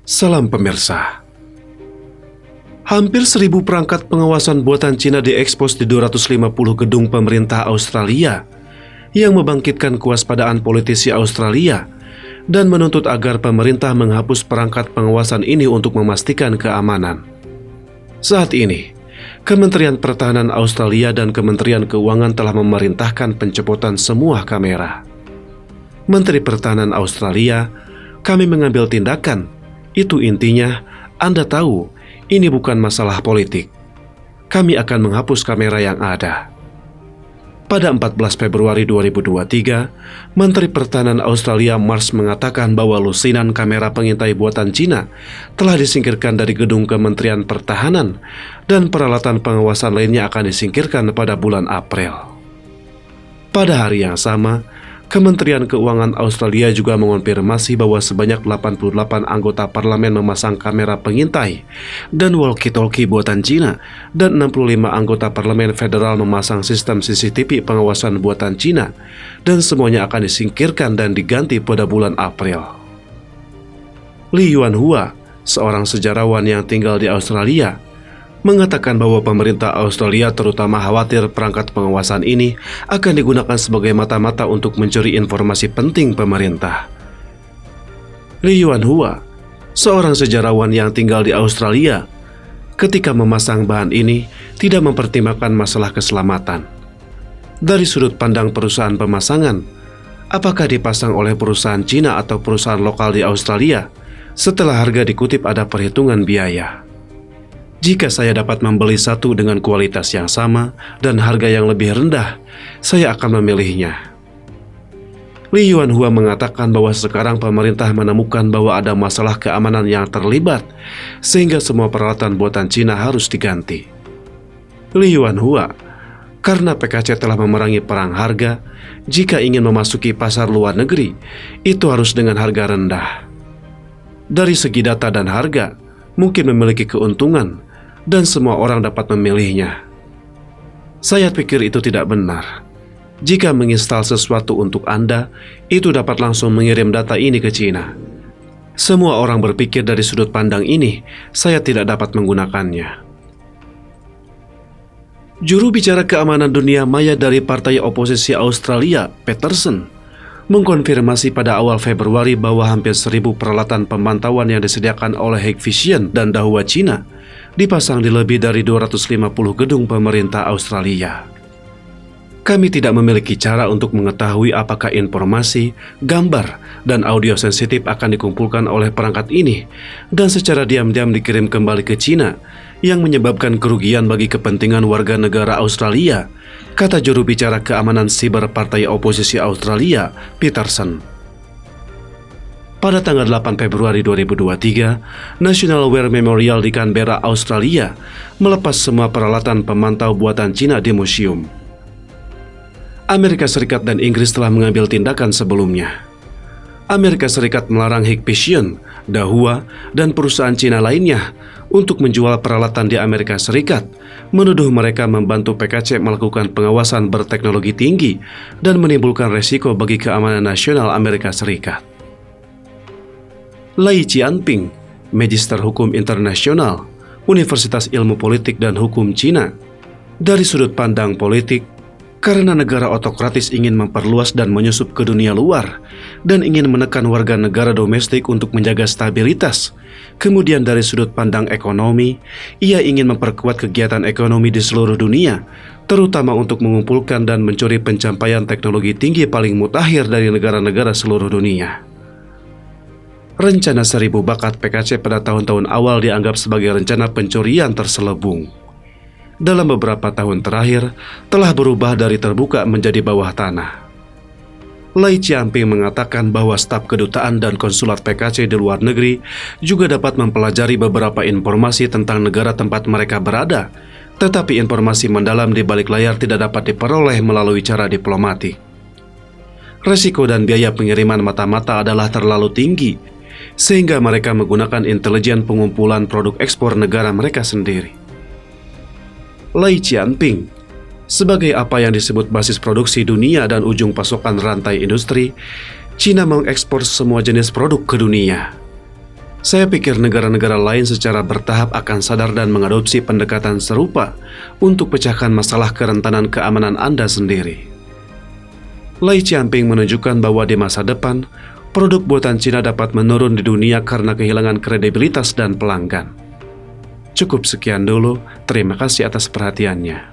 Salam pemirsa. Hampir 1.000 perangkat pengawasan buatan Cina diekspos di 250 gedung pemerintah Australia yang membangkitkan kewaspadaan politisi Australia dan menuntut agar pemerintah menghapus perangkat pengawasan ini untuk memastikan keamanan. Saat ini, Kementerian Pertahanan Australia dan Kementerian Keuangan telah memerintahkan pencopotan semua kamera. Menteri Pertahanan Australia, "Kami mengambil tindakan. Itu intinya, Anda tahu, ini bukan masalah politik. Kami akan menghapus kamera yang ada." Pada 14 Februari 2023, Menteri Pertahanan Australia Marsh mengatakan bahwa lusinan kamera pengintai buatan Cina telah disingkirkan dari gedung Kementerian Pertahanan dan peralatan pengawasan lainnya akan disingkirkan pada bulan April. Pada hari yang sama, Kementerian Keuangan Australia juga mengonfirmasi bahwa sebanyak 88 anggota parlemen memasang kamera pengintai dan walkie-talkie buatan Cina dan 65 anggota parlemen federal memasang sistem CCTV pengawasan buatan Cina dan semuanya akan disingkirkan dan diganti pada bulan April. Li Yuanhua, seorang sejarawan yang tinggal di Australia, mengatakan bahwa pemerintah Australia terutama khawatir perangkat pengawasan ini akan digunakan sebagai mata-mata untuk mencuri informasi penting pemerintah. Li Yuanhua, seorang sejarawan yang tinggal di Australia, ketika memasang bahan ini tidak mempertimbangkan masalah keselamatan. Dari sudut pandang perusahaan pemasangan, apakah dipasang oleh perusahaan Cina atau perusahaan lokal di Australia? Setelah harga dikutip ada perhitungan biaya. Jika saya dapat membeli satu dengan kualitas yang sama dan harga yang lebih rendah, saya akan memilihnya. Li Yuanhua mengatakan bahwa sekarang pemerintah menemukan bahwa ada masalah keamanan yang terlibat, sehingga semua peralatan buatan Cina harus diganti. Li Yuanhua, karena PKC telah memerangi perang harga, jika ingin memasuki pasar luar negeri, itu harus dengan harga rendah. Dari segi data dan harga, mungkin memiliki keuntungan, dan semua orang dapat memilihnya. Saya pikir itu tidak benar. Jika menginstal sesuatu untuk Anda, itu dapat langsung mengirim data ini ke Cina. Semua orang berpikir dari sudut pandang ini, saya tidak dapat menggunakannya. Juru bicara keamanan dunia maya dari Partai Oposisi Australia, Peterson, mengkonfirmasi pada awal Februari bahwa hampir 1.000 peralatan pemantauan yang disediakan oleh Hikvision dan Dahua Cina dipasang di lebih dari 250 gedung pemerintah Australia. Kami tidak memiliki cara untuk mengetahui apakah informasi, gambar, dan audio sensitif akan dikumpulkan oleh perangkat ini dan secara diam-diam dikirim kembali ke Cina yang menyebabkan kerugian bagi kepentingan warga negara Australia, kata juru bicara keamanan siber Partai Oposisi Australia, Peterson. Pada tanggal 8 Februari 2023, National War Memorial di Canberra, Australia, melepas semua peralatan pemantau buatan Cina di museum. Amerika Serikat dan Inggris telah mengambil tindakan sebelumnya. Amerika Serikat melarang Hikvision, Dahua, dan perusahaan Cina lainnya untuk menjual peralatan di Amerika Serikat, menuduh mereka membantu PKC melakukan pengawasan berteknologi tinggi dan menimbulkan resiko bagi keamanan nasional Amerika Serikat. Lai Qianping, Magister Hukum Internasional, Universitas Ilmu Politik dan Hukum Cina, dari sudut pandang politik, karena negara otokratis ingin memperluas dan menyusup ke dunia luar dan ingin menekan warga negara domestik untuk menjaga stabilitas. Kemudian dari sudut pandang ekonomi, ia ingin memperkuat kegiatan ekonomi di seluruh dunia, terutama untuk mengumpulkan dan mencuri pencapaian teknologi tinggi paling mutakhir dari negara-negara seluruh dunia. Rencana 1.000 bakat PKC pada tahun-tahun awal dianggap sebagai rencana pencurian terselubung. Dalam beberapa tahun terakhir, telah berubah dari terbuka menjadi bawah tanah. Lai Qianping mengatakan bahwa staf kedutaan dan konsulat PKC di luar negeri juga dapat mempelajari beberapa informasi tentang negara tempat mereka berada, tetapi informasi mendalam di balik layar tidak dapat diperoleh melalui cara diplomatik. Resiko dan biaya pengiriman mata-mata adalah terlalu tinggi, sehingga mereka menggunakan intelijen pengumpulan produk ekspor negara mereka sendiri. Lai Qianping, sebagai apa yang disebut basis produksi dunia dan ujung pasokan rantai industri, Cina mengekspor semua jenis produk ke dunia. Saya pikir negara-negara lain secara bertahap akan sadar dan mengadopsi pendekatan serupa untuk pecahkan masalah kerentanan keamanan Anda sendiri. Lai Chiamping menunjukkan bahwa di masa depan, produk buatan Cina dapat menurun di dunia karena kehilangan kredibilitas dan pelanggan. Cukup sekian dulu, terima kasih atas perhatiannya.